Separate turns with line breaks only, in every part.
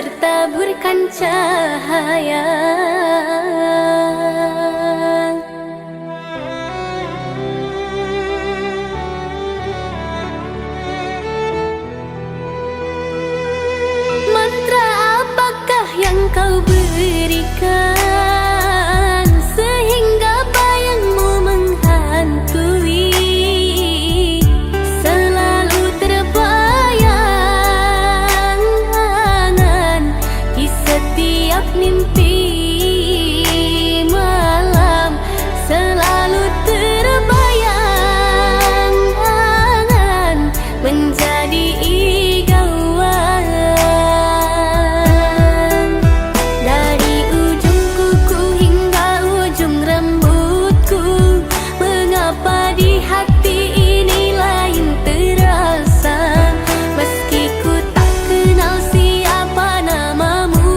bertaburkan cahaya. Mantra apakah yang kau berikan sehingga bayangmu menghantui, selalu terbayang angan di setiap mimpi malam, selalu terbayang angan menjadi igauan. Dari ujung kuku hingga ujung rambutku, mengapa di hati ini lain terasa, meski ku tak kenal siapa namamu.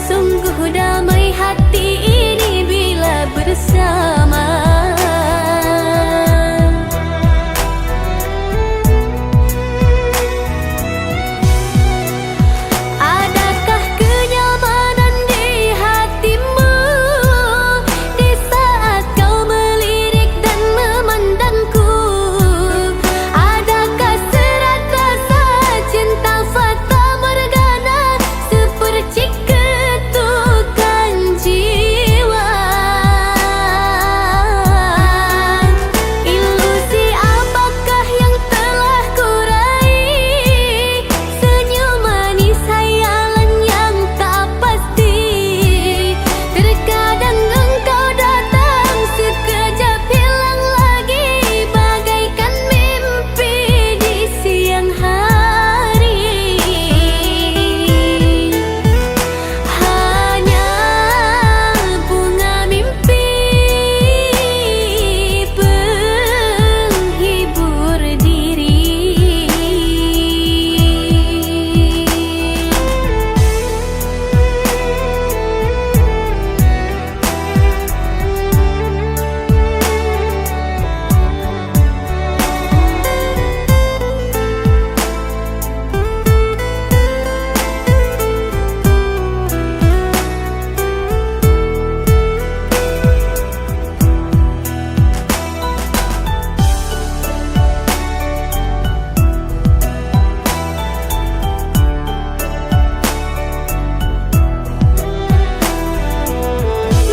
Sungguh damai hati ini bila bersama. Adakah kenyamanan di hatimu di saat kau melirik dan memandangku? Adakah serat rasa cinta fata morgana seperti ketukan jiwa? Ilusi apakah yang telah kurai? Senyum manis hayalan yang tak pasti. Terkadang engkau datang sekejap hilang lagi, bagaikan mimpi di siang hari. Hanya bunga mimpi penghibur diri.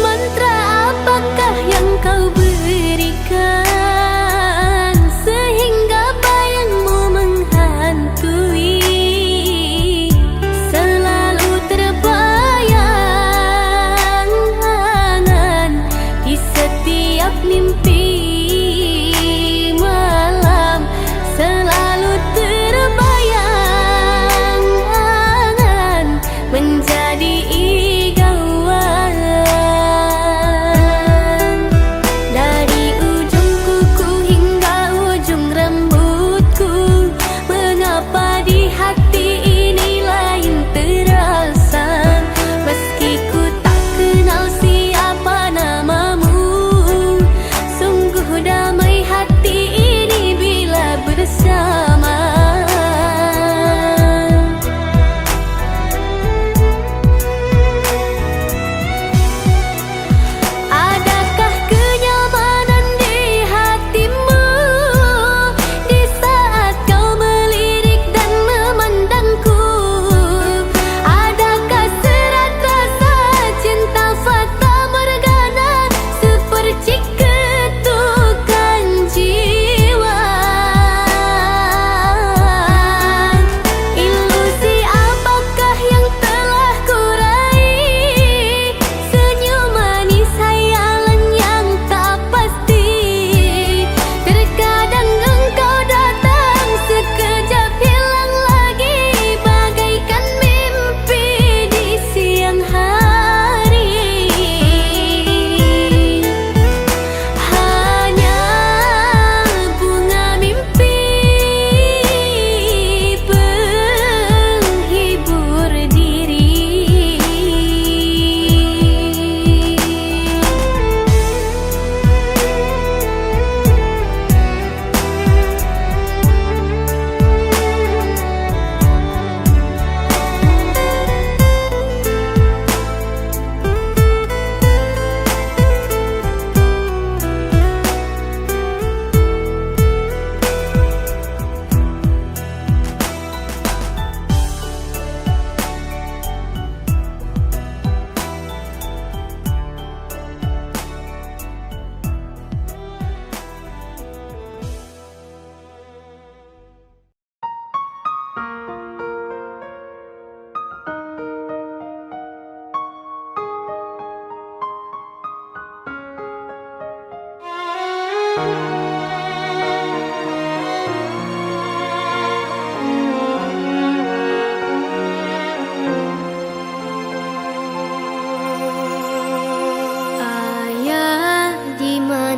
Mantra apakah yang kau berikan sehingga bayangmu menghantui, selalu terbayang angan di setiap mimpi malam, selalu terbayang angan menjadi igauan. Dari ujung kuku hingga ujung rambutku, mengapa di hati ini lain terasa, meski ku tak kenal siapa namamu.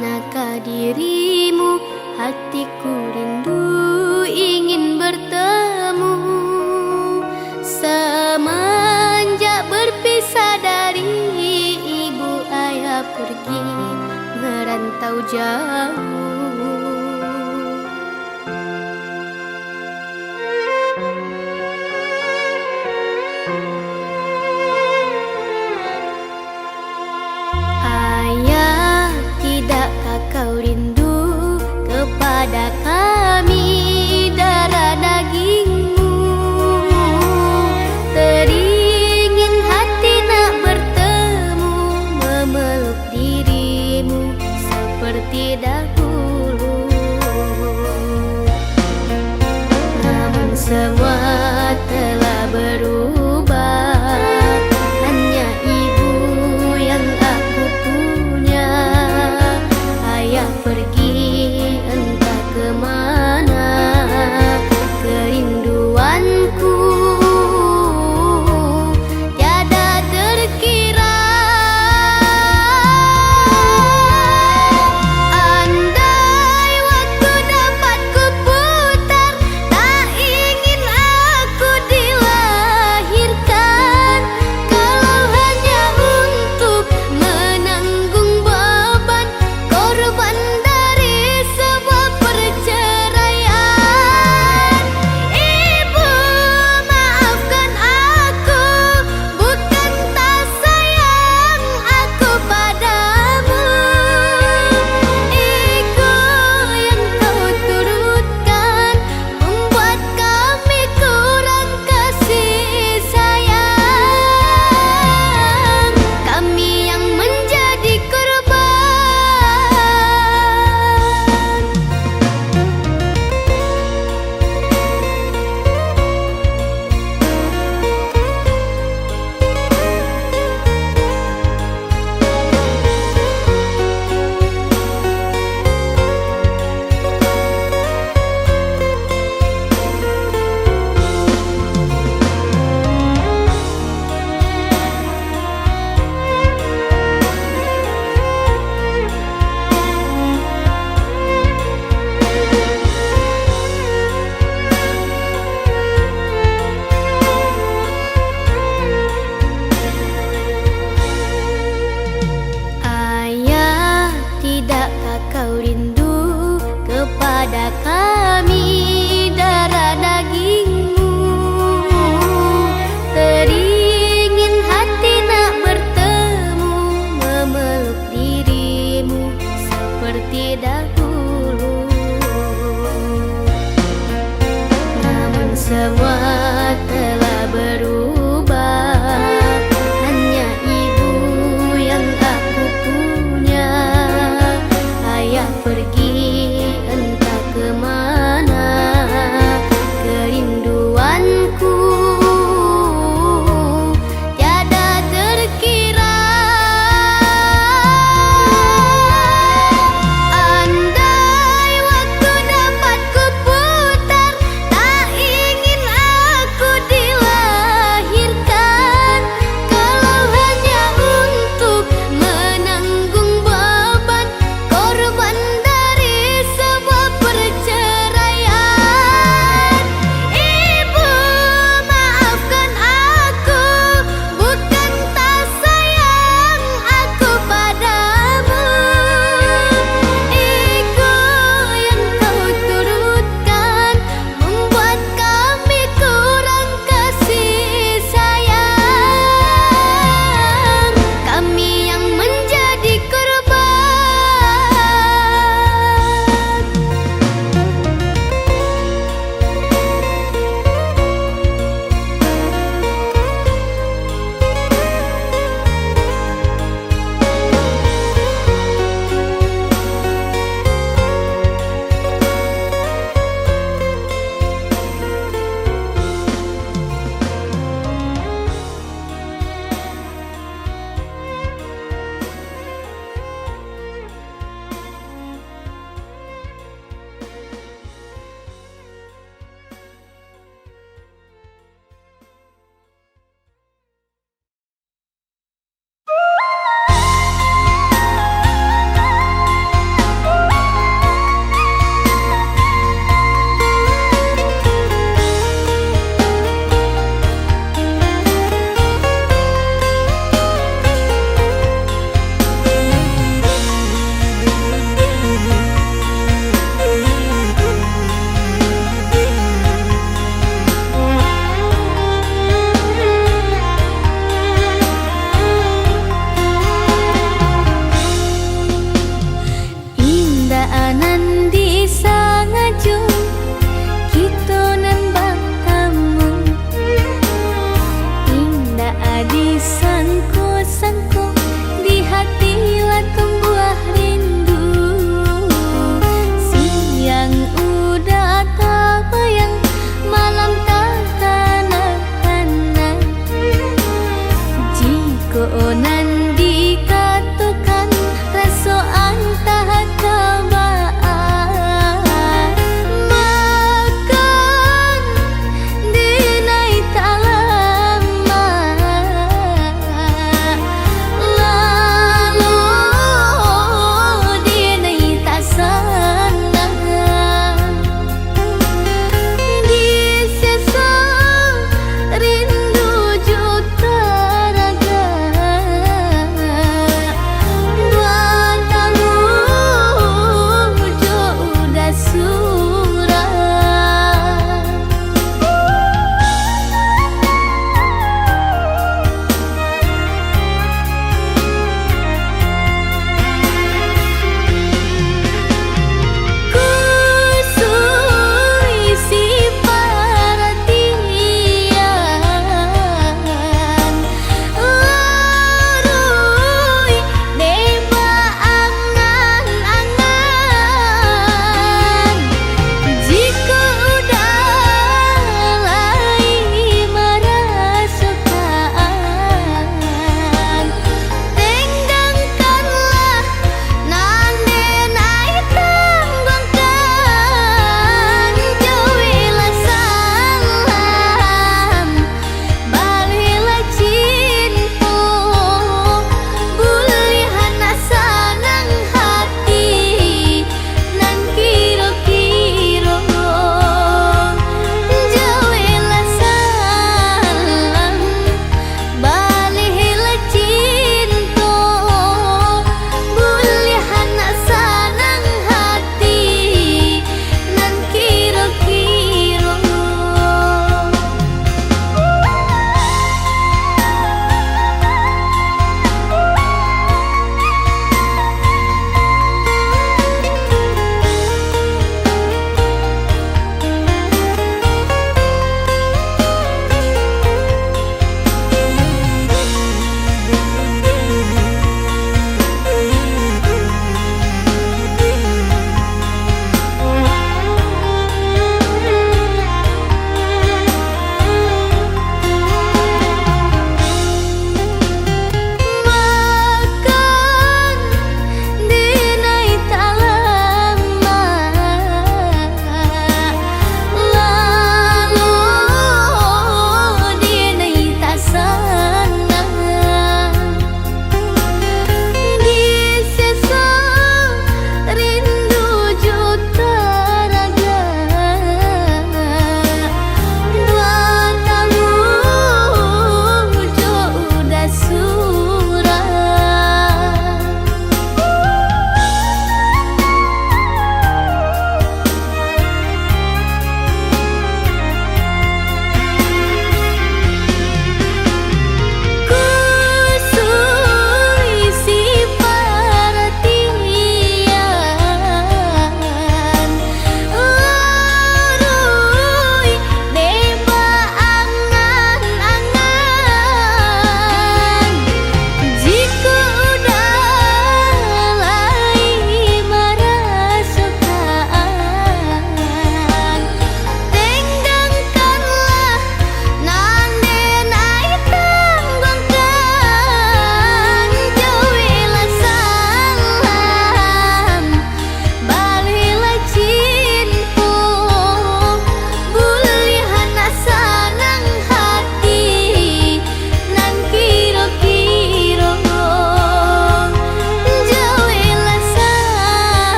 manakah dirimu? Hatiku rindu ingin bertemu. Semenjak berpisah dari ibu ayah pergi merantau jauh. Ayah, tidakkah kau rindu kepada kami darah dagingmu? Teringin hati nak bertemu, memeluk dirimu seperti dahulu. Namun semua telah berubah, hanya ibu yang aku punya. Ayah pergi entah kemana, kerinduanku tiada terkira. Andai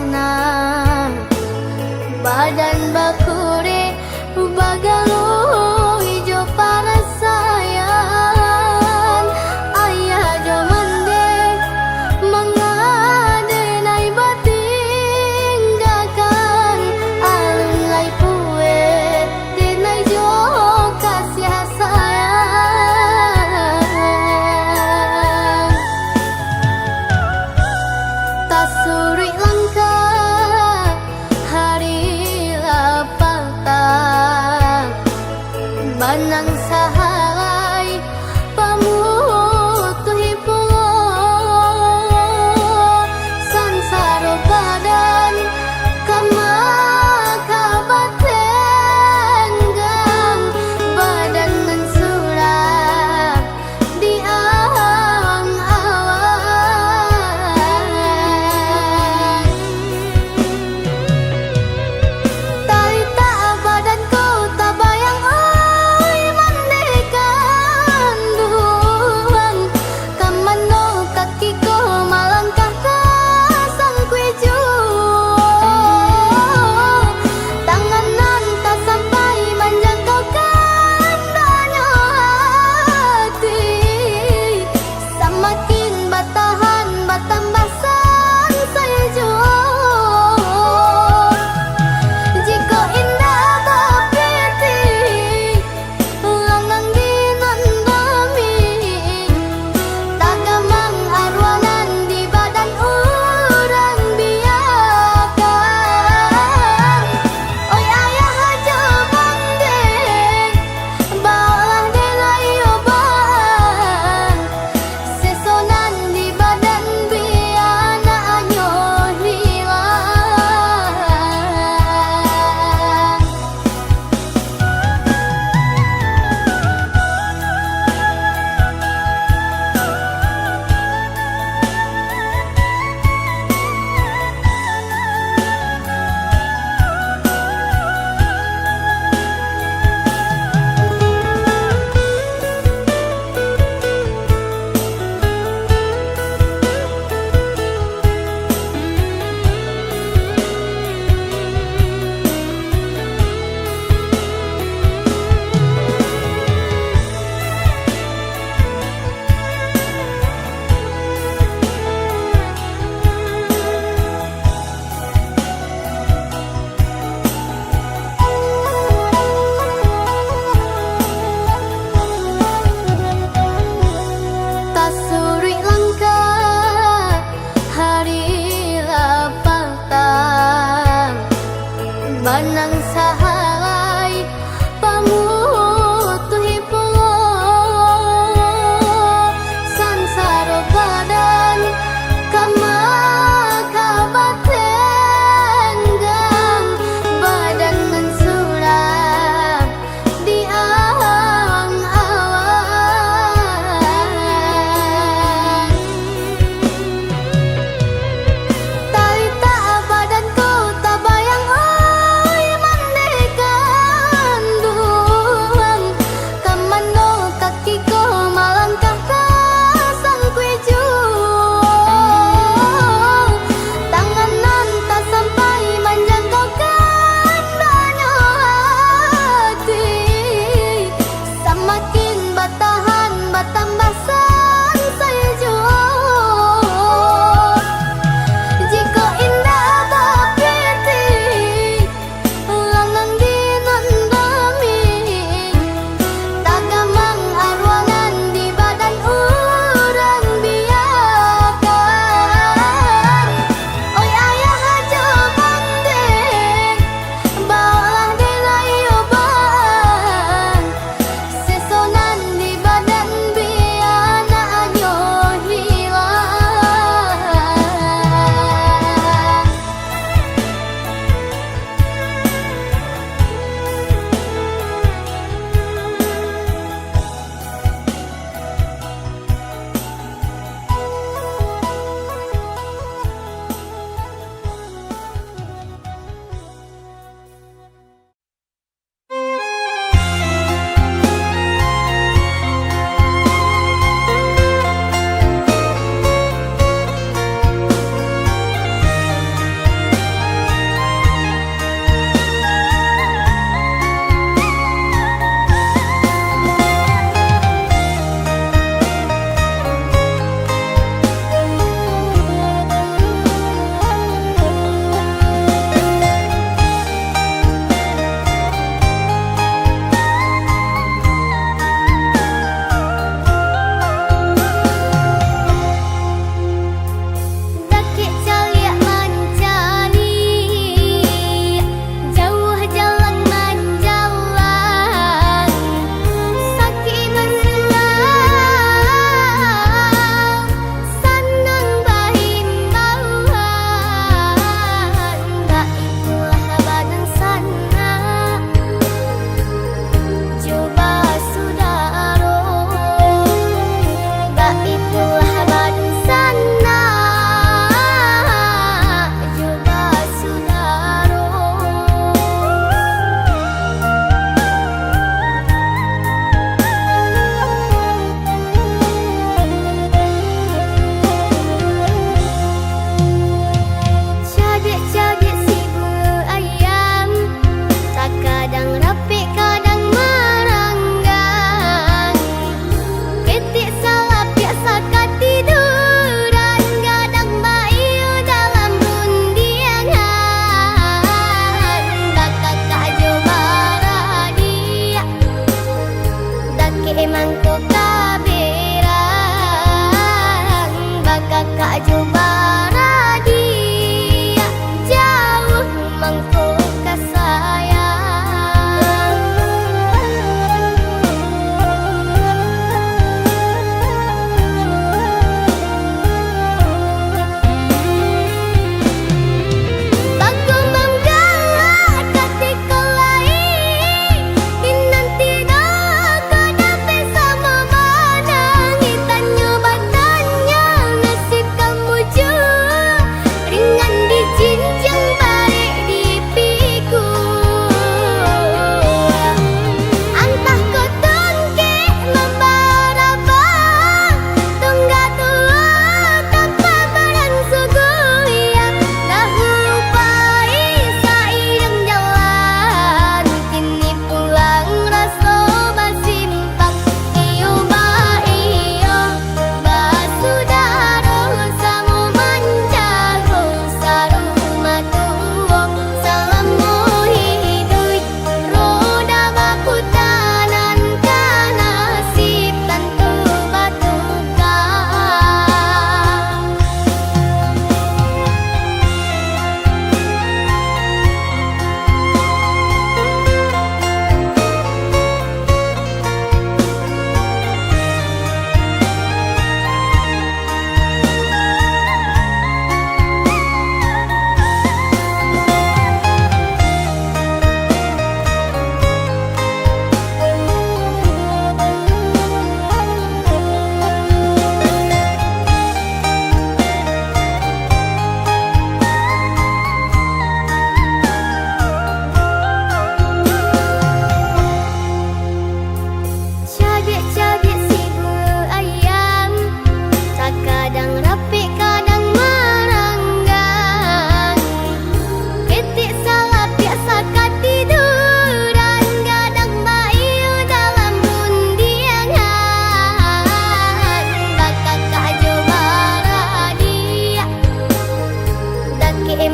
tanah badan bakure bagalu hijau parasayan ayah jomande mengadenai bating gakan alun lai pue denai jo kasih sayang tasuri langka hari lapata banang sahalai pamutuhi pulo sansaro badan kama kabatenggang badan nan suram di awang-awang talita badanku tak bayang oi mandekan duang kamano kakiku malangkah ke sang kuiju tanganan tak sampai menjangkau kandanya hati semakin batahan batambah sang sejuk jika indah bapiti langang dinan bami tagamang arwanan di badan urang biakan oi ayah aja bandeng bawalah denai oban sesonan di badan biana anyo hilang tasuri langka hari lapata banang sahalai pamutuhi pulo sansaro badan kama kabatenggang badan nan suram di awang-awang talita badanku tak bayang oi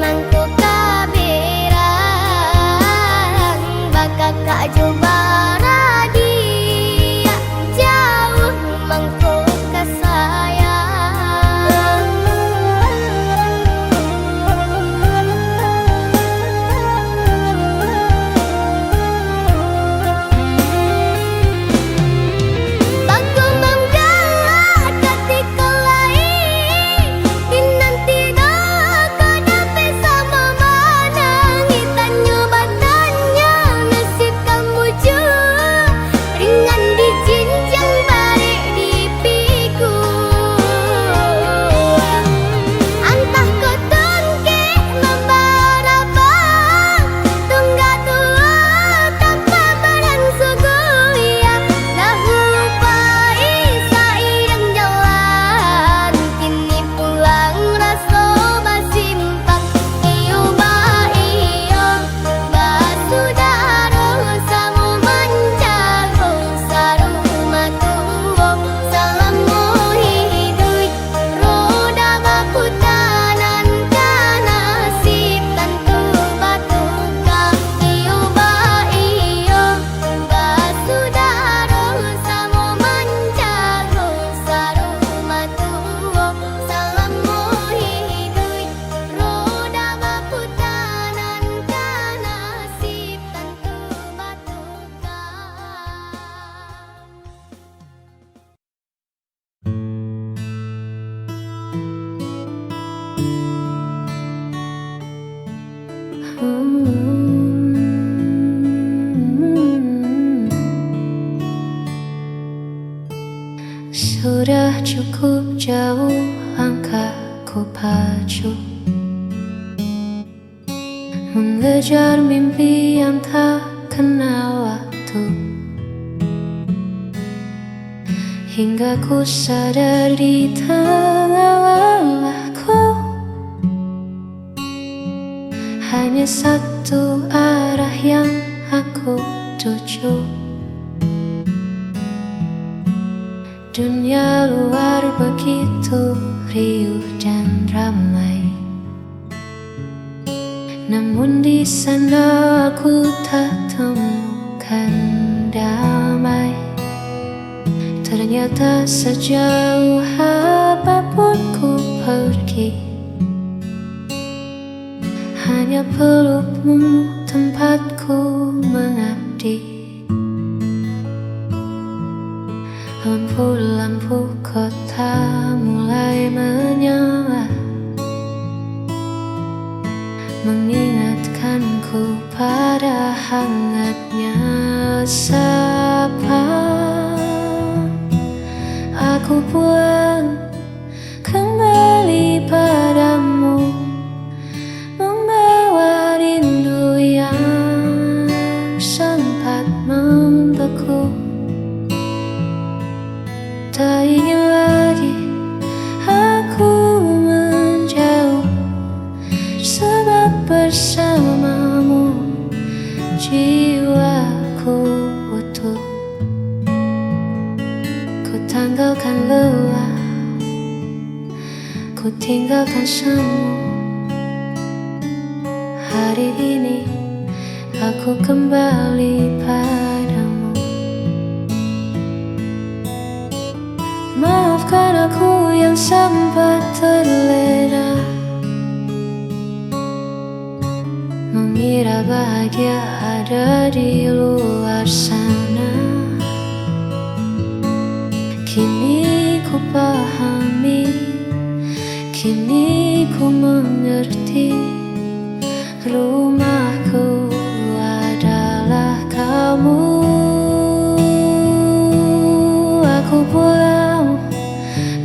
mangko kaberang bakal kak coba radia jauh mangko kasayang baku menggala ketika lain dinanti doa dape sama manang hitannya batanya nasib kamu jauh ringan dijinjang balik di piku antah kau tungke membarabang tungga tua tanpa barang suguya lahu pai sairing jalan kini pulang raso basimpang iyo ba iyo basudaro samu manjago sarumah tuwo salamu hidup roda baputanan kanasib tentu batuka iyo ba iyo basudaro samu manjago sarumah tuwo salamu hidup roda baputanan kanasib tentu batuka.
Sudah cukup jauh angka ku pacu mengejar mimpi yang tak kenal waktu hingga ku sadar di tengah lelahku hanya satu arah yang aku tuju. Dunia luar begitu riuh dan ramai, namun di sana aku tak temukan damai. Ternyata sejauh apapun ku pergi, hanya pelukmu tempatku mengabdi. Lampu-lampu kota mulai menyala, mengingatkanku pada hangatnya sapa. Aku pulang kembali padamu, membawa rindu yang sempat membeku. Tak ingin lagi aku menjauh, sebab bersamamu jiwaku utuh. Ku tanggalkan lelah, ku tinggalkan semu. Hari ini aku kembali padamu. Maafkan aku yang sempat terlena, mengira bahagia ada di luar sana. Kini ku pahami, kini ku mengerti, rumahku adalah kamu. Aku pulang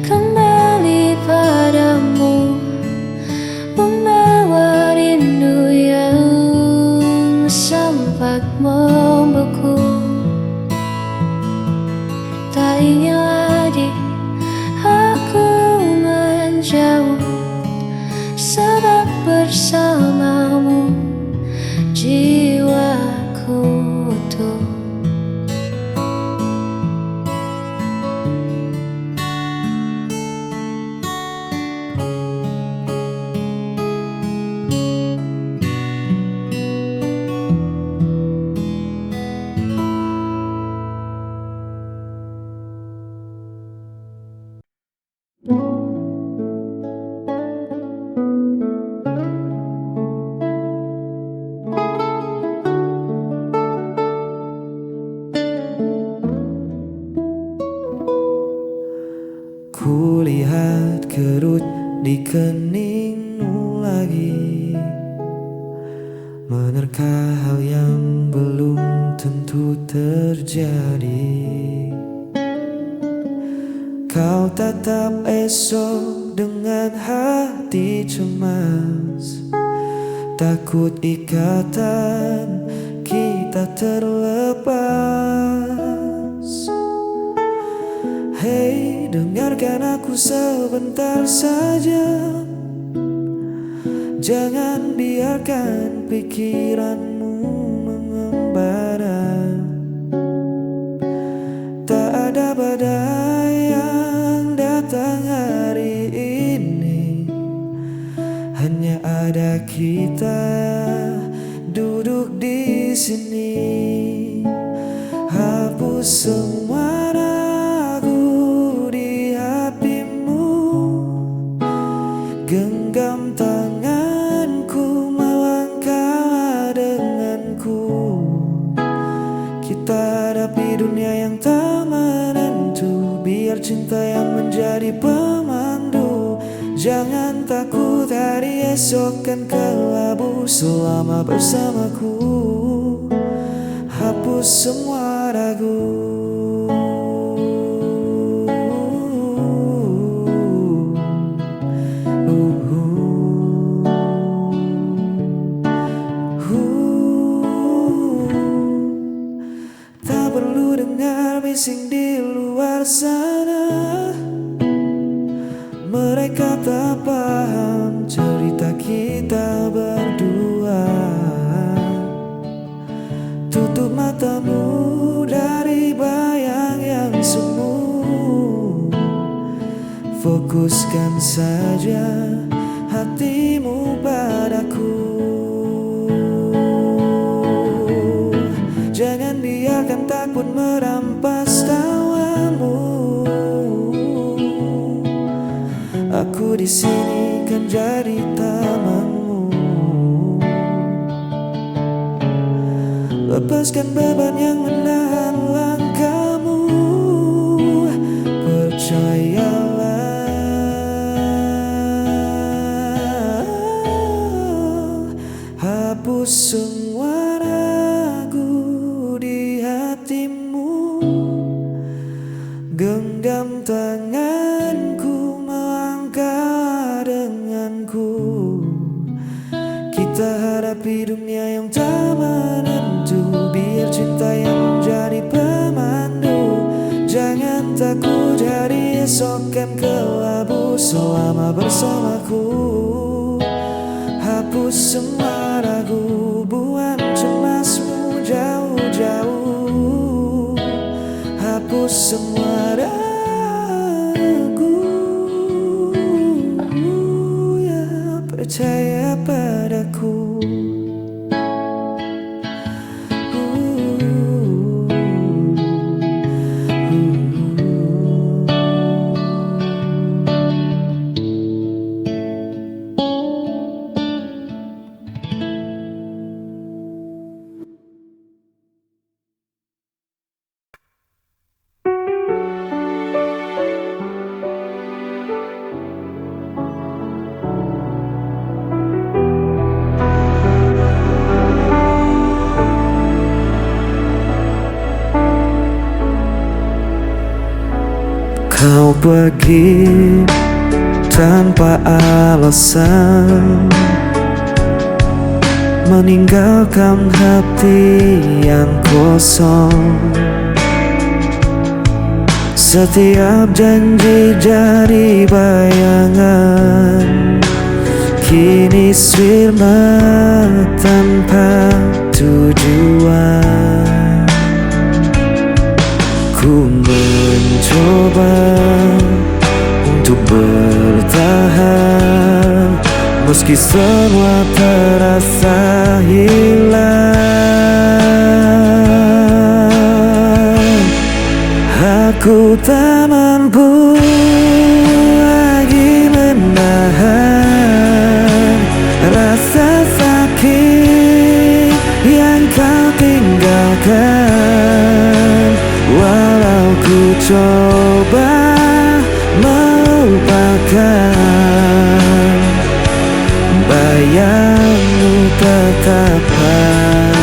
kembali padamu, membawa rindu yang sempat membeku. Tak ingin lagi aku menjauh, sebab bersama
menerka hal yang belum tentu terjadi. Kau tatap esok dengan hati cemas, takut ikatan kita terlepas. Hei, dengarkan aku sebentar saja. Jangan biarkan pikiranmu mengembara. Tak ada badai yang datang hari ini, hanya ada kita duduk di sini. Hapus semua ragu di hatimu, genggam tanganku, melangkah denganku. Kita hadapi dunia yang tak menentu, biar cinta yang menjadi pemandu. Jangan takut, hari esok kan kelabu selama bersamaku. Hapus semua ragu. Tak perlu dengar bising di luar sana. Mereka tak paham cerita kita berdua. Tutup matamu dari bayang yang semu. Fokuskan saja hatimu padaku. Jangan biarkan takut merampas tawamu. Aku di sini kan jadi tamanmu. Lepaskan beban yang menahan langkahmu. Percayalah, hapus semua ragu di hatimu. Genggam tanganku, melangkah denganku. Kita hadapi dunia yang tak menentu, biar cinta yang menjadi pemandu. Jangan takut, hari esok kan kelabu selama bersamaku. Hapus semua ragu, buang cemasmu jauh-jauh. Hapus semua ragu, ya, percaya padaku. Kau pergi tanpa alasan, meninggalkan hati yang kosong. Setiap janji jadi bayangan, kini sirna tanpa tujuan. Ku mencoba untuk bertahan, meski semua terasa hilang. Aku tak mampu lagi menahan rasa sakit yang kau tinggalkan. Walau ku coba melupakan, bayangmu ketabahan.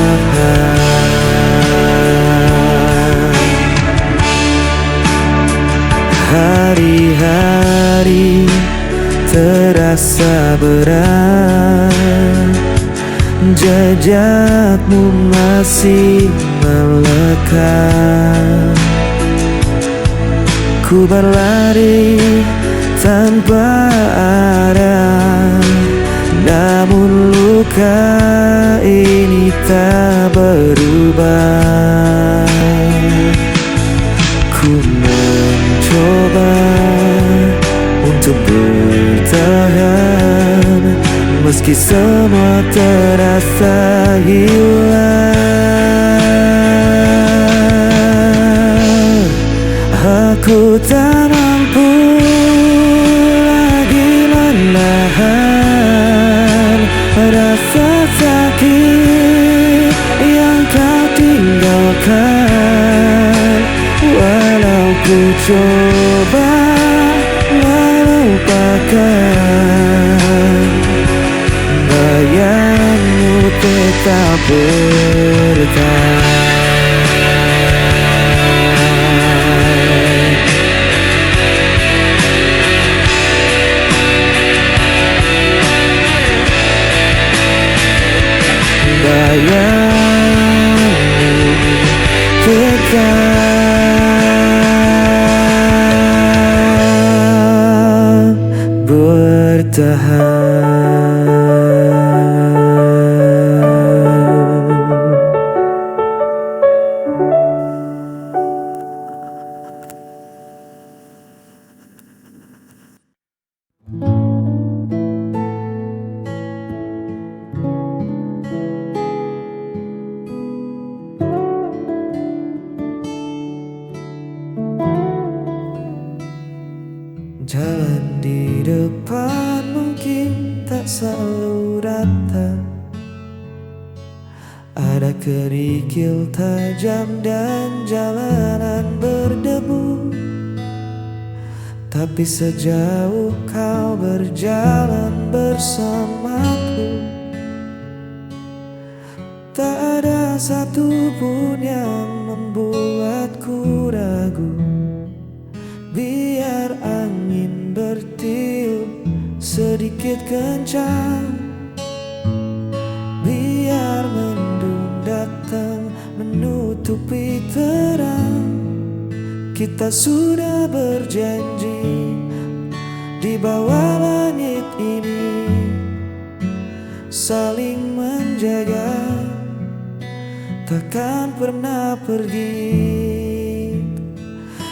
Hari-hari terasa berat, jejakmu masih melekat. Ku berlari tanpa arah, namun luka ini tak berubah. Ku mencoba untuk bertahan, meski semua terasa hilang. Aku tak mampu lagi menahan rasa sakit yang kau tinggalkan. Walau ku coba melupakan, bayangmu tetap bertahan. Bayangmu tetap bertahan. Jalan di depan mungkin tak selalu rata, ada kerikil tajam dan jalanan berdebu. Tapi sejauh kau berjalan bersamaku, tak ada satupun yang membuatku ragu. Biar angin bertiup sedikit kencang, biar mendung datang menutupi terang, kita sudah berjanji di bawah langit ini saling menjaga, takkan pernah pergi.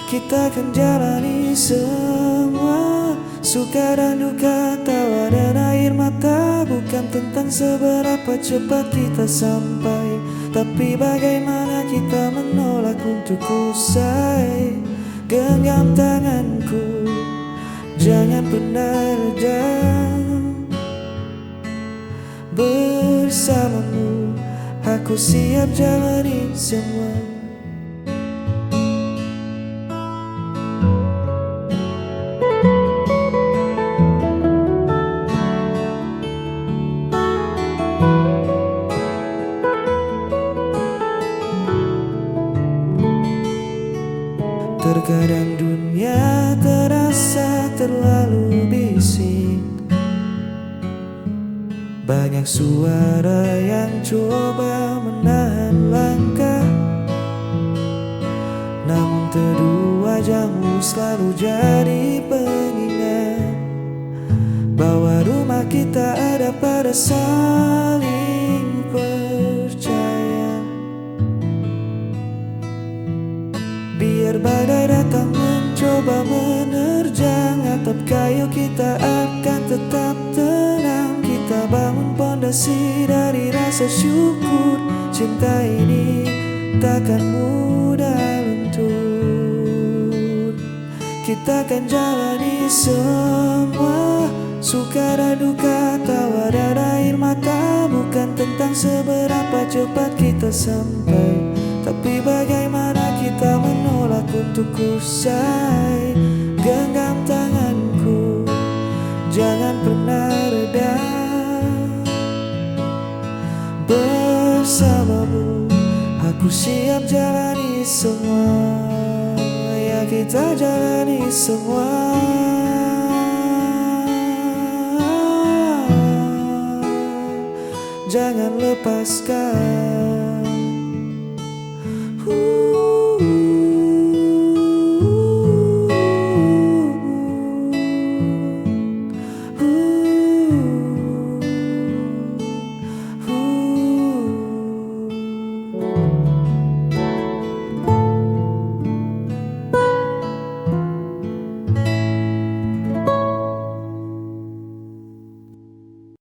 Kita akan jalani semua suka dan duka, tawa dan air mata. Bukan tentang seberapa cepat kita sampai, tapi bagaimana kita menolak untuk usai. Genggam tanganku, jangan pernah reda. Bersamamu aku siap jalani semua. Terkadang dunia terasa terlalu bising, banyak suara yang coba menahan langkah. Namun teduh wajahmu selalu jadi pengingat bahwa rumah kita ada pada saling percaya. Biar badai datang mencoba menerjang atap kayu, kita akan tetap tenang. Kita bangun pondasi dari rasa syukur. Cinta ini takkan mudah luntur. Kita akan jalani semua suka dan duka, tawa dan air mata. Bukan tentang seberapa cepat kita sampai, tapi bagaimana kita menolak untuk usai. Genggam tanganku, jangan pernah reda. bersamamu. Aku siap jalani semua, ya kita jalani semua. Jangan lepaskan.